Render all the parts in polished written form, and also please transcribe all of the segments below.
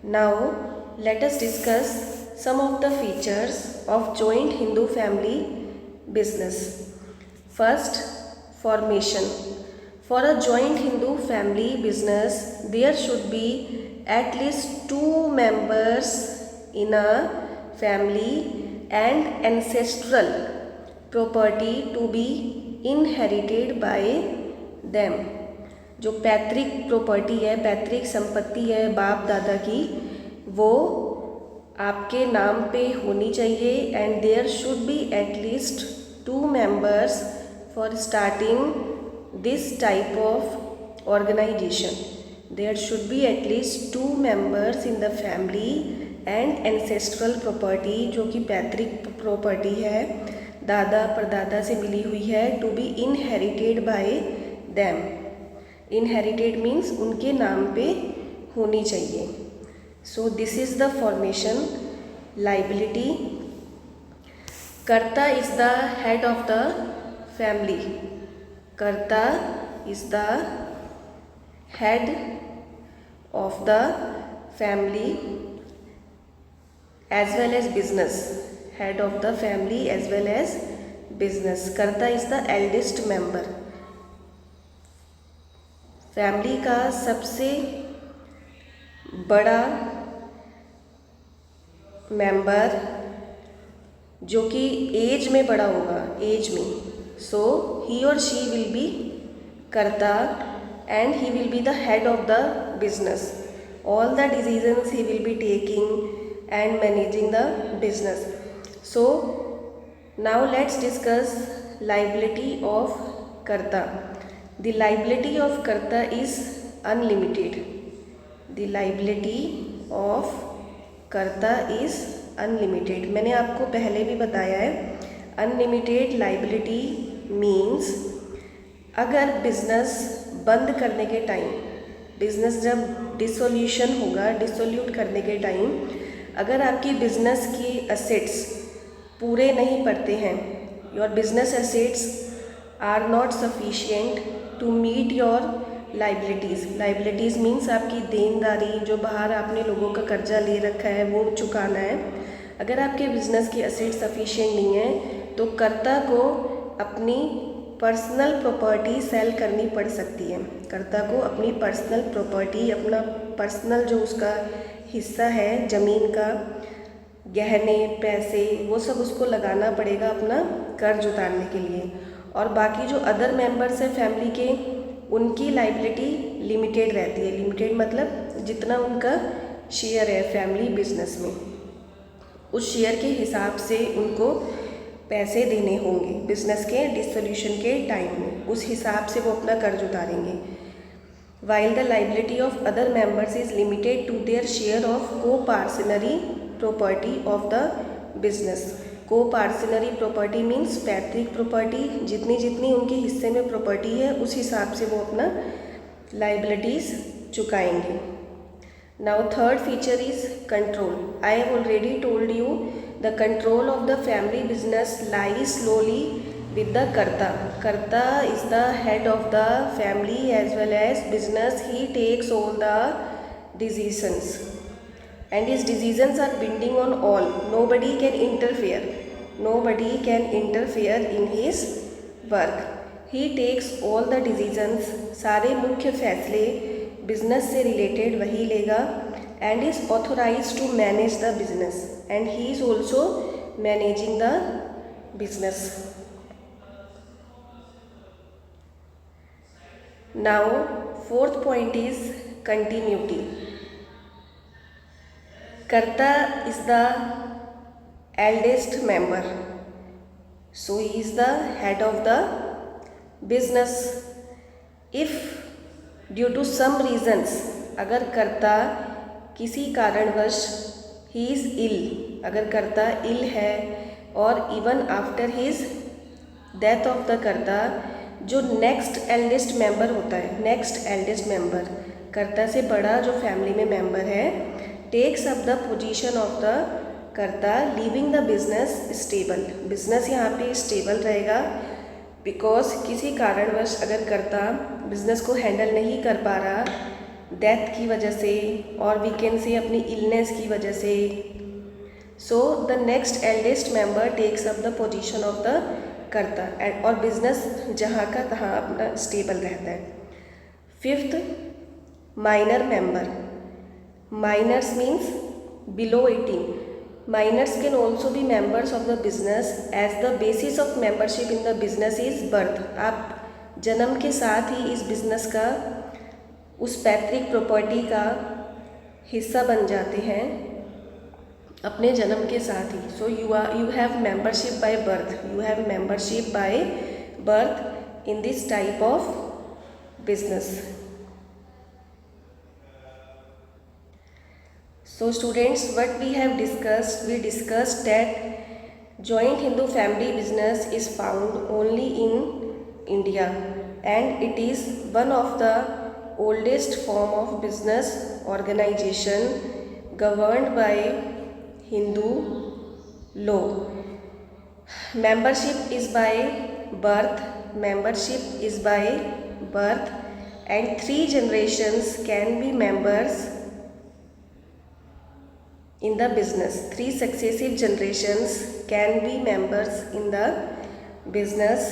Now, let us discuss some of the features of joint Hindu family business. First, formation. For a joint Hindu family business, there should be at least two members in a family and ancestral property to be inherited by them. जो पैतृक property है, पैतृक संपत्ति है बाप दादा की, वो आपके नाम पे होनी चाहिए. And there should be at least two members for starting this type of organisation. There should be at least two members in the family and ancestral property, जो कि पैतृक प्रॉपर्टी है, दादा परदादा से मिली हुई है, to be inherited by them. Inherited means उनके नाम पे होनी चाहिए. So this is the formation. Liability. Karta is the head of the family. Karta is the head of the family as well as business. Head of the family as well as business. Karta is the eldest member. Family का सबसे बड़ा member जो कि as में बड़ा होगा, as में, सो ही और शी विल बी कर्ता and he will be the head of the business. All the decisions he will be taking and managing the business. So now let's discuss liability of कर्ता. The liability of कर्ता is unlimited. The liability of कर्ता is unlimited. मैंने आपको पहले भी बताया है, unlimited liability means अगर बिजनेस बंद करने के टाइम, बिजनेस जब डिसोल्यूशन होगा, डिसोल्यूट करने के टाइम, अगर आपकी बिजनेस की असेट्स पूरे नहीं पड़ते हैं, your business assets are not sufficient to meet your liabilities. Liabilities means आपकी देनदारी, जो बाहर आपने लोगों का कर्जा ले रखा है वो चुकाना है. अगर आपके बिजनेस की असेट सफिशिएंट नहीं है तो कर्ता को अपनी पर्सनल प्रॉपर्टी सेल करनी पड़ सकती है. कर्ता को अपनी पर्सनल प्रॉपर्टी, अपना पर्सनल जो उसका हिस्सा है ज़मीन का, गहने, पैसे, वो सब उसको लगाना पड़ेगा अपना कर्ज उतारने के लिए. और बाकी जो अदर मेंबर्स हैं फैमिली के, उनकी लाइबिलिटी लिमिटेड रहती है. लिमिटेड मतलब जितना उनका शेयर है फैमिली बिजनेस में, उस शेयर के हिसाब से उनको पैसे देने होंगे बिजनेस के डिसोल्यूशन के टाइम में. उस हिसाब से वो अपना कर्ज उतारेंगे. While the liability of other members is limited to their share of coparcenary property of the business. Coparcenary property means पैतृक प्रॉपर्टी, जितनी जितनी उनके हिस्से में प्रॉपर्टी है उस हिसाब से वो अपना लाइबिलिटीज़ चुकाएंगे. Now third feature is control. I have already told you the control of the family business lies solely with the karta. Karta is the head of the family as well as business. He takes all the decisions and his decisions are binding on all. Nobody can interfere. Nobody can interfere in his work. He takes all the decisions. सारे मुख्य फैसले business से related वही लेगा. and is authorized to manage the business. And he is also managing the business. Now, fourth point is continuity. Karta is the eldest member, so he is the head of the business. If due to some reasons, अगर कर्ता किसी कारणवश he is ill, अगर कर्ता ill है, और even after his death of the कर्ता, जो नेक्स्ट एल्डेस्ट मेंबर होता है, नेक्स्ट एल्डेस्ट मेंबर, कर्ता से बड़ा जो फैमिली में मेंबर है, takes up the position of the karta, leaving the business stable. Business यहाँ पे स्टेबल रहेगा बिकॉज किसी कारणवश अगर कर्ता बिजनेस को हैंडल नहीं कर पा रहा डेथ की वजह से, और वी कैन से अपनी इलनेस की वजह से। So the next eldest member takes up the position of the karta and और बिजनेस जहाँ का तहाँ अपना स्टेबल रहता है। Fifth, minor member. Minors means below 18। Minors can also be members of the business as the basis of membership in the business is birth। आप जन्म के साथ ही इस बिजनेस का, उस पैतृक प्रॉपर्टी का हिस्सा बन जाते हैं अपने जन्म के साथ ही। So you have membership by birth, you have membership by birth in this type of business. So students, what we have discussed, we discussed that joint Hindu family business is found only in India and it is one of the oldest form of business organization governed by Hindu law. Membership is by birth, membership is by birth and 3 generations can be members in the business. 3 successive generations can be members in the business.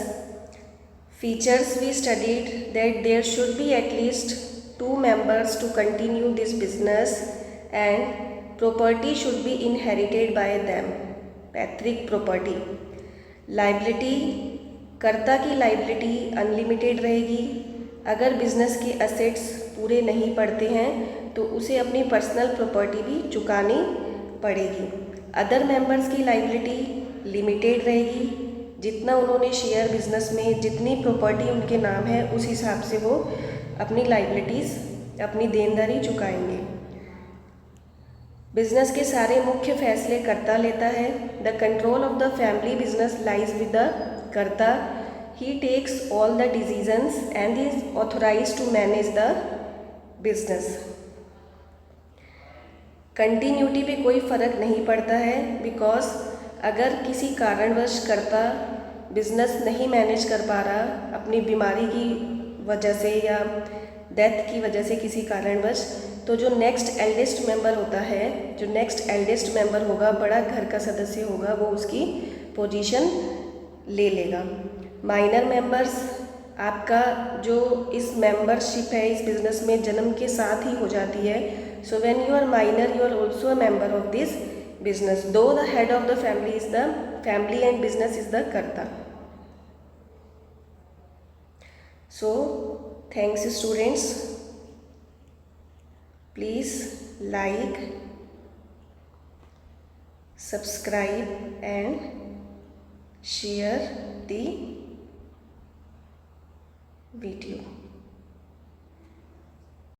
Features we studied that there should be at least 2 members to continue this business and property should be inherited by them, पैतृक property. Liability, कर्ता की liability unlimited रहेगी। अगर business के assets पूरे नहीं पड़ते हैं तो उसे अपनी पर्सनल प्रॉपर्टी भी चुकानी पड़ेगी। अदर मेंबर्स की लाइबिलिटी लिमिटेड रहेगी, जितना उन्होंने शेयर बिजनेस में, जितनी प्रॉपर्टी उनके नाम है उस हिसाब से वो अपनी लाइबिलिटीज़, अपनी देनदारी चुकाएंगे। बिजनेस के सारे मुख्य फैसले कर्ता लेता है। The control of the family business lies with the karta. He takes all the decisions and is authorise to manage the business. Continuity पे कोई फ़र्क नहीं पड़ता है, बिकॉज अगर किसी कारणवश कर्ता बिजनेस नहीं मैनेज कर पा रहा अपनी बीमारी की वजह से या डेथ की वजह से किसी कारणवश, तो जो नेक्स्ट एल्डेस्ट मेंबर होता है, जो नेक्स्ट एल्डेस्ट मेंबर होगा, बड़ा घर का सदस्य होगा, वो उसकी पोजीशन ले लेगा। माइनर मेंबर्स, आपका जो इस मेंबरशिप है इस बिज़नेस में जन्म के साथ ही हो जाती है। So when you are minor you are also a member of this business, though the head of the family is the family and business is the karta. So thanks students, please like, subscribe and share the video.